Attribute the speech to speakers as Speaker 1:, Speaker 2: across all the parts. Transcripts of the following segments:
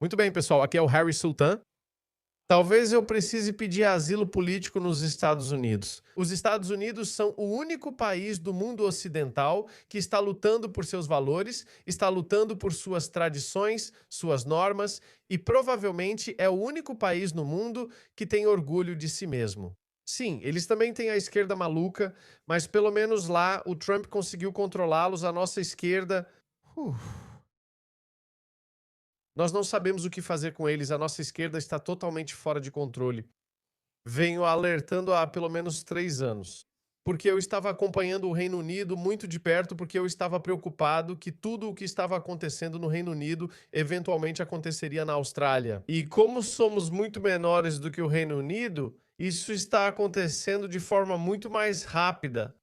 Speaker 1: Muito bem, pessoal. Aqui é o Harry Sultan. Talvez eu precise pedir asilo político nos Estados Unidos. Os Estados Unidos são o único país do mundo ocidental que está lutando por seus valores, está lutando por suas tradições, suas normas e provavelmente é o único país no mundo que tem orgulho de si mesmo. Sim, eles também têm a esquerda maluca, mas pelo menos lá o Trump conseguiu controlá-los, a nossa esquerda. uh, Nós não sabemos o que fazer com eles, a nossa esquerda está totalmente fora de controle. Venho alertando há pelo menos 3 anos. Porque eu estava acompanhando o Reino Unido muito de perto, porque eu estava preocupado que tudo o que estava acontecendo no Reino Unido eventualmente aconteceria na Austrália. E como somos muito menores do que o Reino Unido, isso está acontecendo de forma muito mais rápida.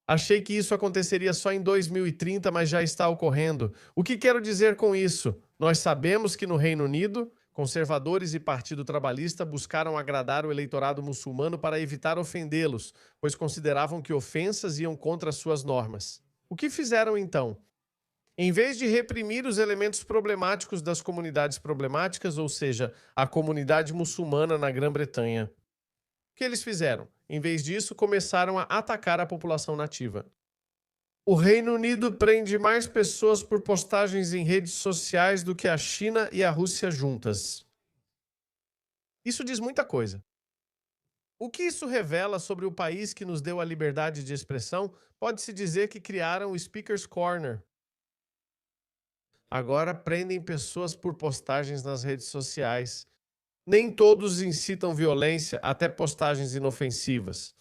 Speaker 1: Achei que isso aconteceria só em 2030, mas já está ocorrendo. O que quero dizer com isso? Nós sabemos que no Reino Unido, conservadores e Partido Trabalhista buscaram agradar o eleitorado muçulmano para evitar ofendê-los, pois consideravam que ofensas iam contra suas normas. O que fizeram então? Em vez de reprimir os elementos problemáticos das comunidades problemáticas, ou seja, a comunidade muçulmana na Grã-Bretanha, o que eles fizeram? Em vez disso, começaram a atacar a população nativa. O Reino Unido prende mais pessoas por postagens em redes sociais do que a China e a Rússia juntas. Isso diz muita coisa. O que isso revela sobre o país que nos deu a liberdade de expressão? Pode-se dizer que criaram o Speaker's Corner. Agora prendem pessoas por postagens nas redes sociais. Nem todos incitam violência, até postagens inofensivas.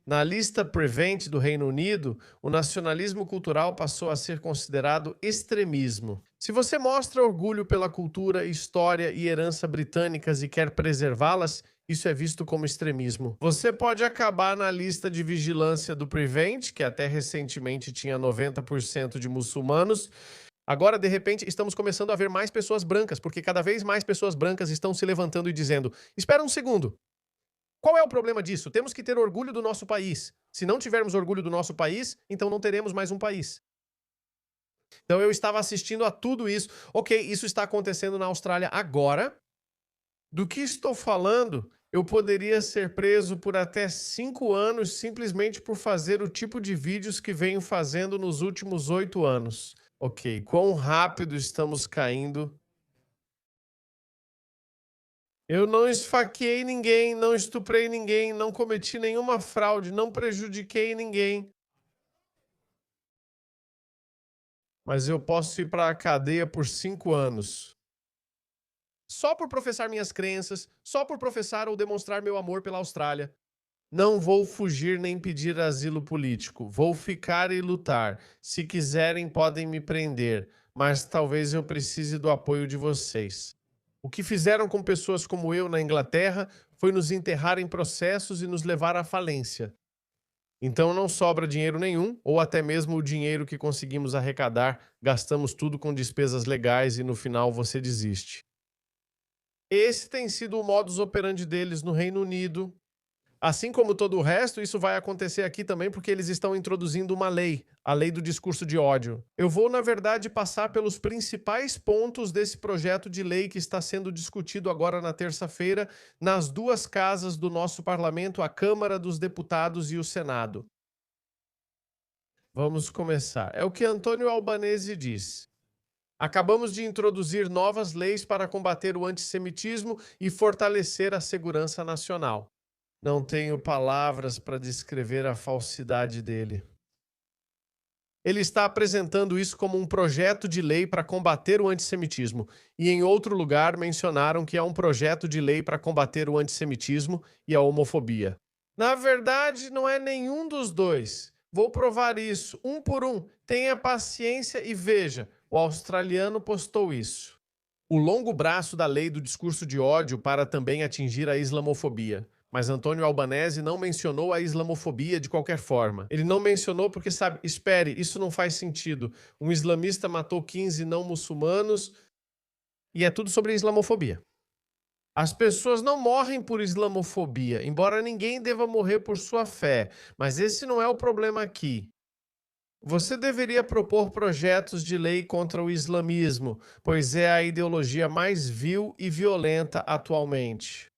Speaker 1: Na lista Prevent do Reino Unido, o nacionalismo cultural passou a ser considerado extremismo. Se você mostra orgulho pela cultura, história e herança britânicas e quer preservá-las, isso é visto como extremismo. Você pode acabar na lista de vigilância do Prevent, que até recentemente tinha 90% de muçulmanos. Agora, de repente, estamos começando a ver mais pessoas brancas, porque cada vez mais pessoas brancas estão se levantando e dizendo: espera um segundo. Qual é o problema disso? Temos que ter orgulho do nosso país. Se não tivermos orgulho do nosso país, então não teremos mais um país. Então eu estava assistindo a tudo isso. Ok, isso está acontecendo na Austrália agora. Do que estou falando? Eu poderia ser preso por até 5 anos simplesmente por fazer o tipo de vídeos que venho fazendo nos últimos 8 anos. Ok, quão rápido estamos caindo. Eu não esfaqueei ninguém, não estuprei ninguém, não cometi nenhuma fraude, não prejudiquei ninguém. Mas eu posso ir para a cadeia por 5 anos. Só por professar minhas crenças, só por professar ou demonstrar meu amor pela Austrália. Não vou fugir nem pedir asilo político. Vou ficar e lutar. Se quiserem, podem me prender, mas talvez eu precise do apoio de vocês. O que fizeram com pessoas como eu na Inglaterra foi nos enterrar em processos e nos levar à falência. Então não sobra dinheiro nenhum, ou até mesmo o dinheiro que conseguimos arrecadar, gastamos tudo com despesas legais e no final você desiste. Esse tem sido o modus operandi deles no Reino Unido. Assim como todo o resto, isso vai acontecer aqui também porque eles estão introduzindo uma lei, a lei do discurso de ódio. Eu vou, na verdade, passar pelos principais pontos desse projeto de lei que está sendo discutido agora na terça-feira nas duas casas do nosso parlamento, a Câmara dos Deputados e o Senado. Vamos começar. É o que Antônio Albanese diz. Acabamos de introduzir novas leis para combater o antissemitismo e fortalecer a segurança nacional. Não tenho palavras para descrever a falsidade dele. Ele está apresentando isso como um projeto de lei para combater o antissemitismo, e em outro lugar mencionaram que é um projeto de lei para combater o antissemitismo e a homofobia. Na verdade, não é nenhum dos dois. Vou provar isso, um por um. Tenha paciência e veja. O australiano postou isso. O longo braço da lei do discurso de ódio para também atingir a islamofobia. Mas Antônio Albanese não mencionou a islamofobia de qualquer forma. Ele não mencionou porque, sabe, espere, isso não faz sentido. Um islamista matou 15 não muçulmanos e é tudo sobre islamofobia. As pessoas não morrem por islamofobia, embora ninguém deva morrer por sua fé. Mas esse não é o problema aqui. Você deveria propor projetos de lei contra o islamismo, pois é a ideologia mais vil e violenta atualmente.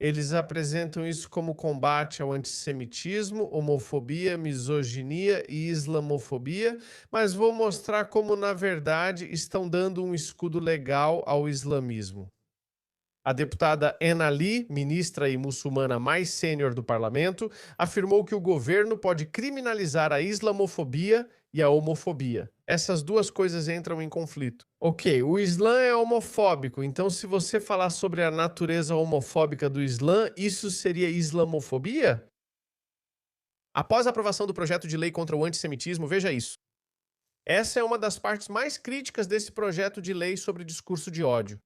Speaker 1: Eles apresentam isso como combate ao antissemitismo, homofobia, misoginia e islamofobia, mas vou mostrar como, na verdade, estão dando um escudo legal ao islamismo. A deputada Enali, ministra e muçulmana mais sênior do parlamento, afirmou que o governo pode criminalizar a islamofobia e a homofobia. Essas duas coisas entram em conflito. Ok, o Islã é homofóbico, então se você falar sobre a natureza homofóbica do Islã, isso seria islamofobia? Após a aprovação do projeto de lei contra o antissemitismo, veja isso. Essa é uma das partes mais críticas desse projeto de lei sobre discurso de ódio.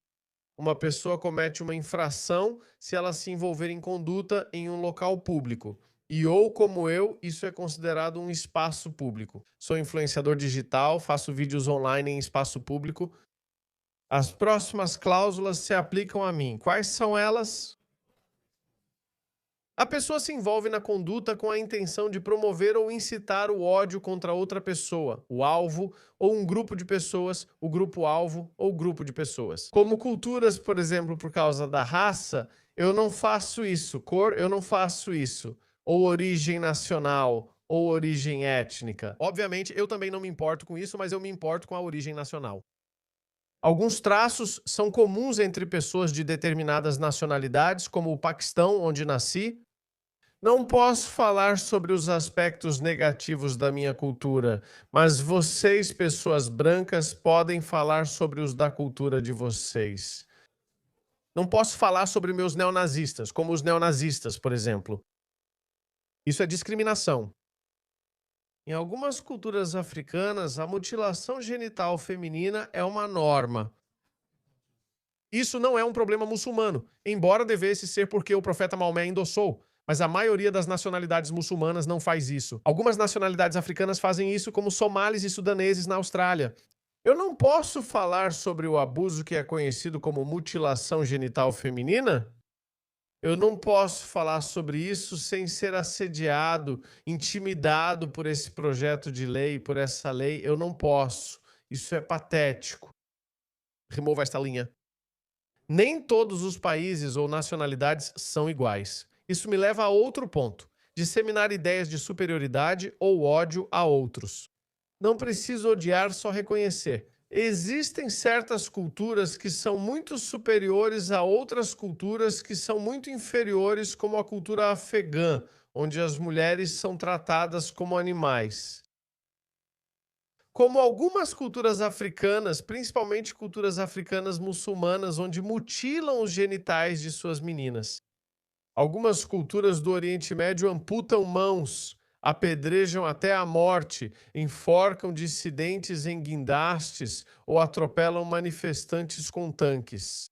Speaker 1: Uma pessoa comete uma infração se ela se envolver em conduta em um local público. E ou, como eu, isso é considerado um espaço público. Sou influenciador digital, faço vídeos online em espaço público. As próximas cláusulas se aplicam a mim. Quais são elas? A pessoa se envolve na conduta com a intenção de promover ou incitar o ódio contra outra pessoa, o alvo, ou um grupo de pessoas, o grupo-alvo ou grupo de pessoas. Como culturas, por exemplo, por causa da raça, eu não faço isso. Cor, eu não faço isso. Ou origem nacional, ou origem étnica. Obviamente, eu também não me importo com isso, mas eu me importo com a origem nacional. Alguns traços são comuns entre pessoas de determinadas nacionalidades, como o Paquistão, onde nasci. Não posso falar sobre os aspectos negativos da minha cultura, mas vocês, pessoas brancas, podem falar sobre os da cultura de vocês. Não posso falar sobre meus neonazistas, como os neonazistas, por exemplo. Isso é discriminação. Em algumas culturas africanas, a mutilação genital feminina é uma norma. Isso não é um problema muçulmano, embora devesse ser porque o profeta Maomé endossou. Mas a maioria das nacionalidades muçulmanas não faz isso. Algumas nacionalidades africanas fazem isso, como somalis e sudaneses na Austrália. Eu não posso falar sobre o abuso que é conhecido como mutilação genital feminina? Eu não posso falar sobre isso sem ser assediado, intimidado por esse projeto de lei, por essa lei. Eu não posso. Isso é patético. Remova esta linha. Nem todos os países ou nacionalidades são iguais. Isso me leva a outro ponto: disseminar ideias de superioridade ou ódio a outros. Não preciso odiar, só reconhecer. Existem certas culturas que são muito superiores a outras culturas que são muito inferiores, como a cultura afegã, onde as mulheres são tratadas como animais. Como algumas culturas africanas, principalmente culturas africanas muçulmanas, onde mutilam os genitais de suas meninas. Algumas culturas do Oriente Médio amputam mãos, apedrejam até a morte, enforcam dissidentes em guindastes ou atropelam manifestantes com tanques.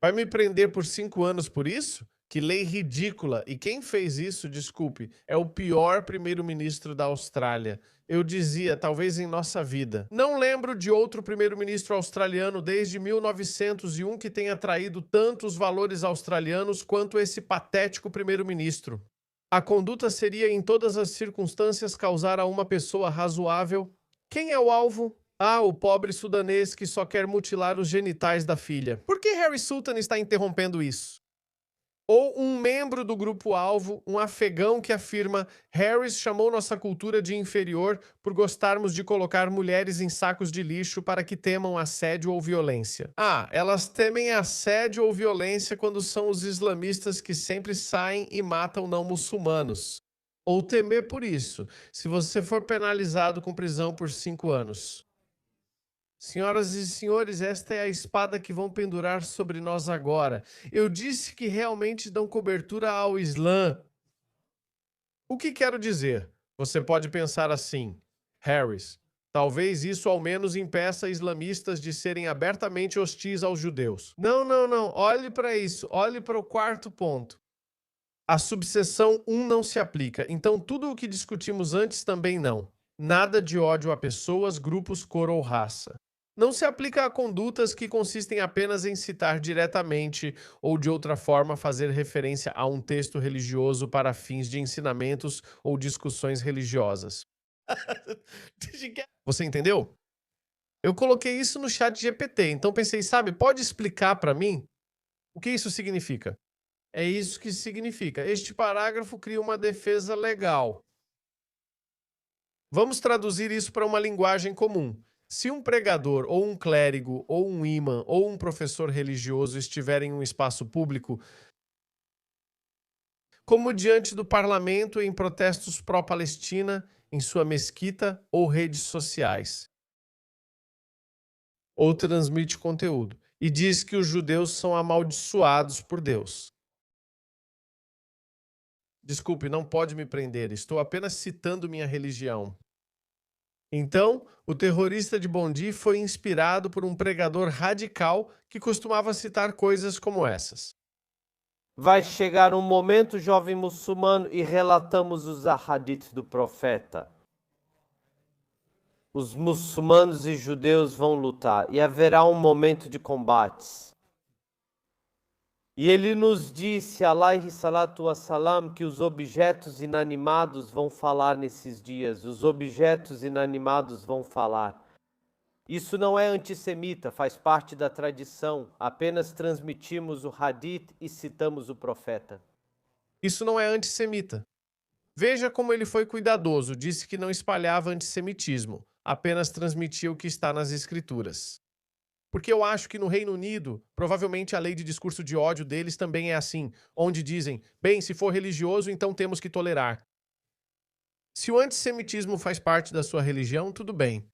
Speaker 1: Vai me prender por 5 anos por isso? Que lei ridícula! E quem fez isso, desculpe, é o pior primeiro-ministro da Austrália. Eu dizia, talvez em nossa vida. Não lembro de outro primeiro-ministro australiano desde 1901 que tenha traído tantos valores australianos quanto esse patético primeiro-ministro. A conduta seria, em todas as circunstâncias, causar a uma pessoa razoável. Quem é o alvo? Ah, o pobre sudanês que só quer mutilar os genitais da filha. Por que Harry Sultan está interrompendo isso? Ou um membro do grupo-alvo, um afegão que afirma: Harris chamou nossa cultura de inferior por gostarmos de colocar mulheres em sacos de lixo para que temam assédio ou violência. Ah, elas temem assédio ou violência quando são os islamistas que sempre saem e matam não muçulmanos. Ou temer por isso, se você for penalizado com prisão por 5 anos. Senhoras e senhores, esta é a espada que vão pendurar sobre nós agora. Eu disse que realmente dão cobertura ao Islã. O que quero dizer? Você pode pensar assim, Harris, talvez isso ao menos impeça islamistas de serem abertamente hostis aos judeus. Não, não, não. Olhe para isso. Olhe para o quarto ponto. A subseção 1 não se aplica, então tudo o que discutimos antes também não. Nada de ódio a pessoas, grupos, cor ou raça. Não se aplica a condutas que consistem apenas em citar diretamente ou de outra forma fazer referência a um texto religioso para fins de ensinamentos ou discussões religiosas. Você entendeu? Eu coloquei isso no chat GPT, então pensei, sabe, pode explicar para mim o que isso significa? É isso que significa. Este parágrafo cria uma defesa legal. Vamos traduzir isso para uma linguagem comum. Se um pregador, ou um clérigo, ou um imã, ou um professor religioso estiver em um espaço público, como diante do parlamento em protestos pró-Palestina, em sua mesquita ou redes sociais, ou transmite conteúdo, e diz que os judeus são amaldiçoados por Deus. Desculpe, não pode me prender, estou apenas citando minha religião. Então, o terrorista de Bondi foi inspirado por um pregador radical que costumava citar coisas como essas.
Speaker 2: Vai chegar um momento, jovem muçulmano, e relatamos os hadiths do profeta. Os muçulmanos e judeus vão lutar e haverá um momento de combates. E ele nos disse, alaihi salatu wassalam, que os objetos inanimados vão falar nesses dias. Os objetos inanimados vão falar. Isso não é antissemita, faz parte da tradição. Apenas transmitimos o hadith e citamos o profeta.
Speaker 1: Isso não é antissemita. Veja como ele foi cuidadoso, disse que não espalhava antissemitismo, apenas transmitia o que está nas escrituras. Porque eu acho que no Reino Unido, provavelmente a lei de discurso de ódio deles também é assim, onde dizem, bem, se for religioso, então temos que tolerar. Se o antissemitismo faz parte da sua religião, tudo bem.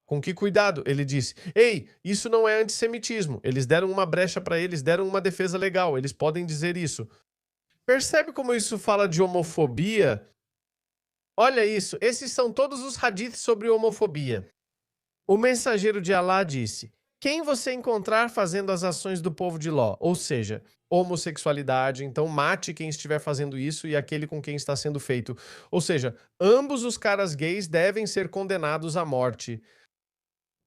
Speaker 1: Com que cuidado? Ele disse, ei, isso não é antissemitismo. Eles deram uma brecha para eles, deram uma defesa legal, eles podem dizer isso. Percebe como isso fala de homofobia? Olha isso, esses são todos os hadiths sobre homofobia. O mensageiro de Alá disse, quem você encontrar fazendo as ações do povo de Ló, ou seja, homossexualidade, então mate quem estiver fazendo isso e aquele com quem está sendo feito. Ou seja, ambos os caras gays devem ser condenados à morte.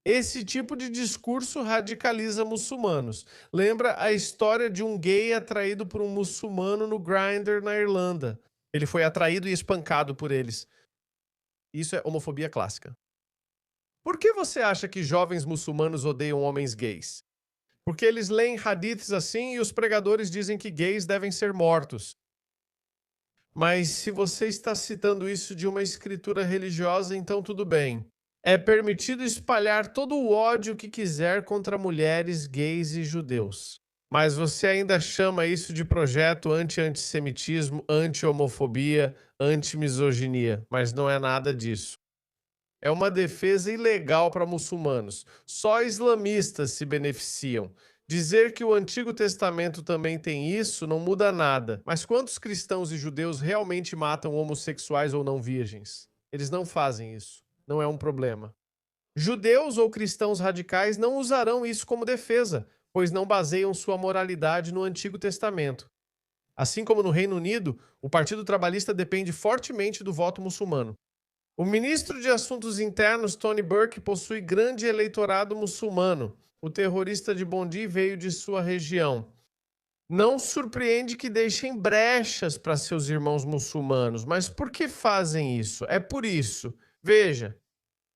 Speaker 1: Esse tipo de discurso radicaliza muçulmanos. Lembra a história de um gay atraído por um muçulmano no Grindr na Irlanda. Ele foi atraído e espancado por eles. Isso é homofobia clássica. Por que você acha que jovens muçulmanos odeiam homens gays? Porque eles leem hadiths assim e os pregadores dizem que gays devem ser mortos. Mas se você está citando isso de uma escritura religiosa, então tudo bem. É permitido espalhar todo o ódio que quiser contra mulheres, gays e judeus. Mas você ainda chama isso de projeto anti-antissemitismo, anti-homofobia, anti-misoginia. Mas não é nada disso. É uma defesa ilegal para muçulmanos. Só islamistas se beneficiam. Dizer que o Antigo Testamento também tem isso não muda nada. Mas quantos cristãos e judeus realmente matam homossexuais ou não virgens? Eles não fazem isso. Não é um problema. Judeus ou cristãos radicais não usarão isso como defesa, pois não baseiam sua moralidade no Antigo Testamento. Assim como no Reino Unido, o Partido Trabalhista depende fortemente do voto muçulmano. O ministro de Assuntos Internos, Tony Burke, possui grande eleitorado muçulmano. O terrorista de Bondi veio de sua região. Não surpreende que deixem brechas para seus irmãos muçulmanos, mas por que fazem isso? É por isso. Veja,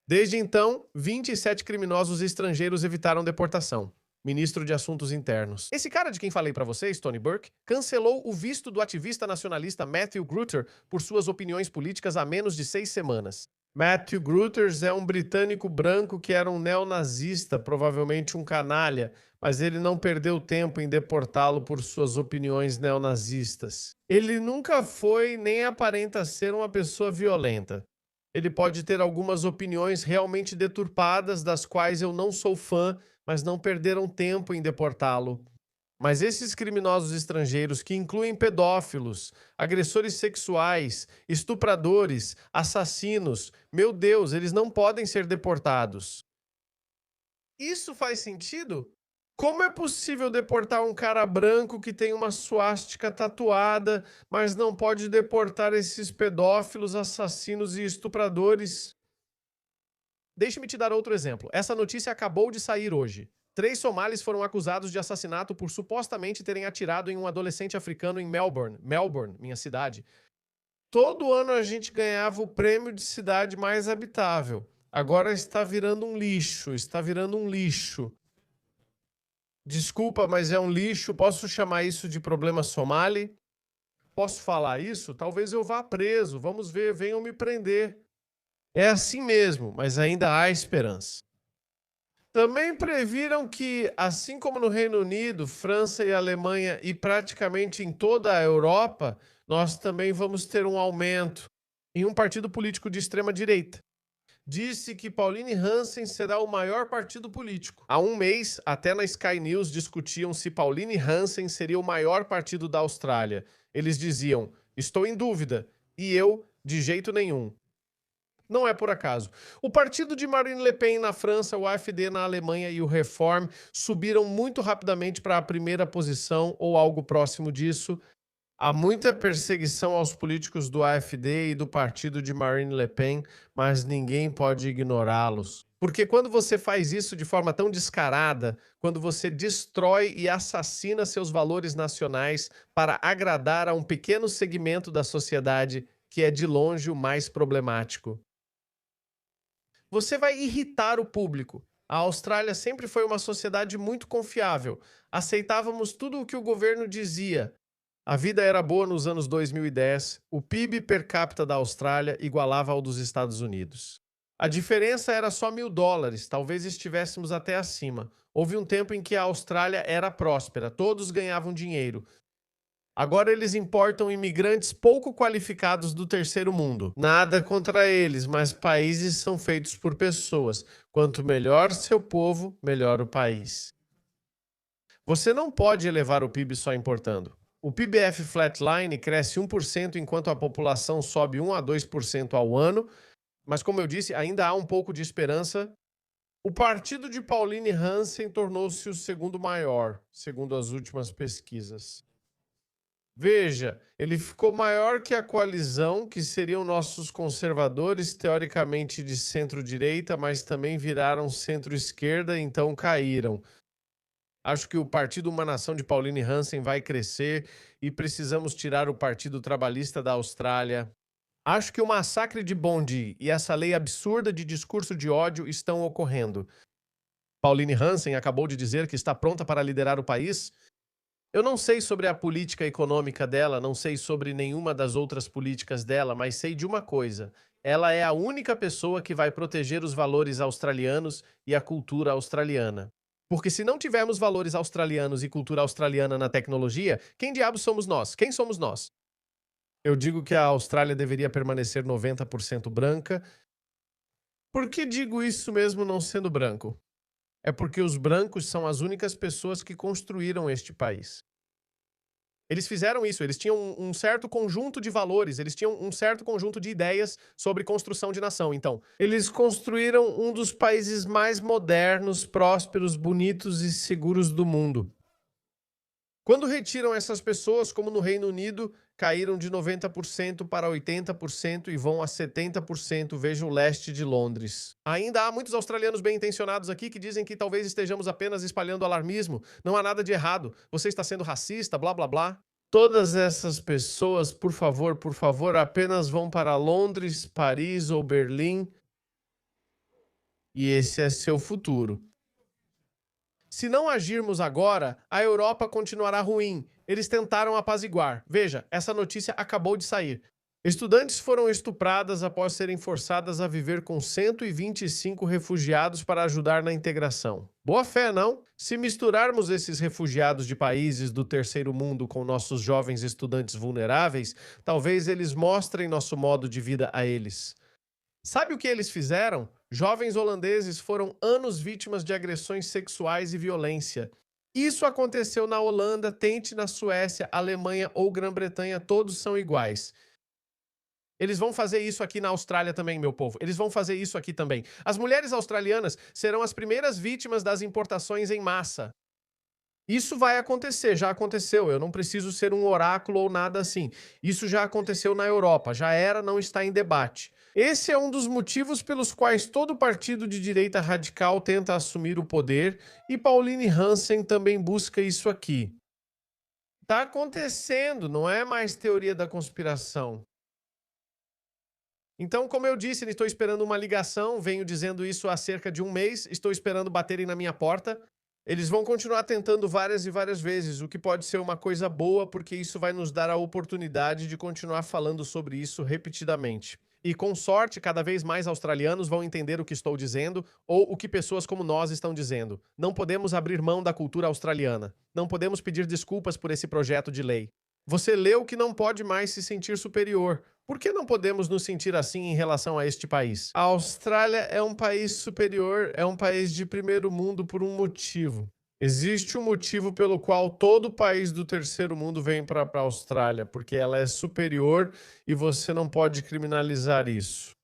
Speaker 1: desde então, 27 criminosos estrangeiros evitaram deportação. Ministro de Assuntos Internos. Esse cara de quem falei para vocês, Tony Burke, cancelou o visto do ativista nacionalista Matthew Grutter por suas opiniões políticas há menos de 6 semanas. Matthew Grutter é um britânico branco que era um neonazista, provavelmente um canalha, mas ele não perdeu tempo em deportá-lo por suas opiniões neonazistas. Ele nunca foi nem aparenta ser uma pessoa violenta. Ele pode ter algumas opiniões realmente deturpadas, das quais eu não sou fã, mas não perderam tempo em deportá-lo. Mas esses criminosos estrangeiros, que incluem pedófilos, agressores sexuais, estupradores, assassinos, meu Deus, eles não podem ser deportados. Isso faz sentido? Como é possível deportar um cara branco que tem uma suástica tatuada, mas não pode deportar esses pedófilos, assassinos e estupradores? Deixe-me te dar outro exemplo. Essa notícia acabou de sair hoje. 3 somalis foram acusados de assassinato por supostamente terem atirado em um adolescente africano em Melbourne, minha cidade. todo ano a gente ganhava o prêmio de cidade mais habitável. Agora está virando um lixo, está virando um lixo. Desculpa, mas é um lixo. Posso chamar isso de problema Somali? Posso falar isso? Talvez eu vá preso. Vamos ver, venham me prender. É assim mesmo, mas ainda há esperança. Também previram que, assim como no Reino Unido, França e Alemanha e praticamente em toda a Europa, nós também vamos ter um aumento em um partido político de extrema direita. Disse que Pauline Hansen será o maior partido político. Há um mês, até na Sky News discutiam se Pauline Hansen seria o maior partido da Austrália. Eles diziam, estou em dúvida, e eu, de jeito nenhum. Não é por acaso. O partido de Marine Le Pen na França, o AfD na Alemanha e o Reform subiram muito rapidamente para a primeira posição ou algo próximo disso. Há muita perseguição aos políticos do AfD e do partido de Marine Le Pen, mas ninguém pode ignorá-los. Porque quando você faz isso de forma tão descarada, quando você destrói e assassina seus valores nacionais para agradar a um pequeno segmento da sociedade que é de longe o mais problemático, você vai irritar o público. A Austrália sempre foi uma sociedade muito confiável. Aceitávamos tudo o que o governo dizia. A vida era boa nos anos 2010. O PIB per capita da Austrália igualava ao dos Estados Unidos. A diferença era só $1.000, talvez estivéssemos até acima. Houve um tempo em que a Austrália era próspera, todos ganhavam dinheiro. Agora eles importam imigrantes pouco qualificados do terceiro mundo. Nada contra eles, mas países são feitos por pessoas. Quanto melhor seu povo, melhor o país. Você não pode elevar o PIB só importando. O PIBF Flatline cresce 1% enquanto a população sobe 1 a 2% ao ano, mas como eu disse, ainda há um pouco de esperança. O partido de Pauline Hansen tornou-se o segundo maior, segundo as últimas pesquisas. Veja, ele ficou maior que a coalizão, que seriam nossos conservadores, teoricamente de centro-direita, mas também viraram centro-esquerda, então caíram. Acho que o Partido Uma Nação de Pauline Hansen vai crescer e precisamos tirar o Partido Trabalhista da Austrália. Acho que o massacre de Bondi e essa lei absurda de discurso de ódio estão ocorrendo. Pauline Hansen acabou de dizer que está pronta para liderar o país. Eu não sei sobre a política econômica dela, não sei sobre nenhuma das outras políticas dela, mas sei de uma coisa. Ela é a única pessoa que vai proteger os valores australianos e a cultura australiana. Porque se não tivermos valores australianos e cultura australiana na tecnologia, quem diabos somos nós? Quem somos nós? Eu digo que a Austrália deveria permanecer 90% branca. Por que digo isso mesmo não sendo branco? É porque os brancos são as únicas pessoas que construíram este país. Eles fizeram isso, eles tinham um certo conjunto de valores, eles tinham um certo conjunto de ideias sobre construção de nação. Então, eles construíram um dos países mais modernos, prósperos, bonitos e seguros do mundo. Quando retiram essas pessoas, como no Reino Unido, caíram de 90% para 80% e vão a 70%, veja o leste de Londres. Ainda há muitos australianos bem-intencionados aqui que dizem que talvez estejamos apenas espalhando alarmismo. Não há nada de errado. Você está sendo racista, blá blá blá. Todas essas pessoas, por favor, apenas vão para Londres, Paris ou Berlim. E esse é seu futuro. Se não agirmos agora, a Europa continuará ruim. Eles tentaram apaziguar. Veja, essa notícia acabou de sair. Estudantes foram estupradas após serem forçadas a viver com 125 refugiados para ajudar na integração. Boa fé, não? Se misturarmos esses refugiados de países do terceiro mundo com nossos jovens estudantes vulneráveis, talvez eles mostrem nosso modo de vida a eles. Sabe o que eles fizeram? Jovens holandeses foram anos vítimas de agressões sexuais e violência. Isso aconteceu na Holanda, tente na Suécia, Alemanha ou Grã-Bretanha, todos são iguais. Eles vão fazer isso aqui na Austrália também, meu povo. Eles vão fazer isso aqui também. As mulheres australianas serão as primeiras vítimas das importações em massa. Isso vai acontecer, já aconteceu. Eu não preciso ser um oráculo ou nada assim. Isso já aconteceu na Europa, já era, não está em debate. Esse é um dos motivos pelos quais todo partido de direita radical tenta assumir o poder e Pauline Hansen também busca isso aqui. Tá acontecendo, não é mais teoria da conspiração. Então, como eu disse, estou esperando uma ligação, venho dizendo isso há cerca de um mês, estou esperando baterem na minha porta. Eles vão continuar tentando várias e várias vezes, o que pode ser uma coisa boa, porque isso vai nos dar a oportunidade de continuar falando sobre isso repetidamente. E com sorte, cada vez mais australianos vão entender o que estou dizendo ou o que pessoas como nós estão dizendo. Não podemos abrir mão da cultura australiana. Não podemos pedir desculpas por esse projeto de lei. Você leu que não pode mais se sentir superior. Por que não podemos nos sentir assim em relação a este país? A Austrália é um país superior, é um país de primeiro mundo por um motivo. Existe um motivo pelo qual todo país do terceiro mundo vem para a Austrália, porque ela é superior e você não pode criminalizar isso.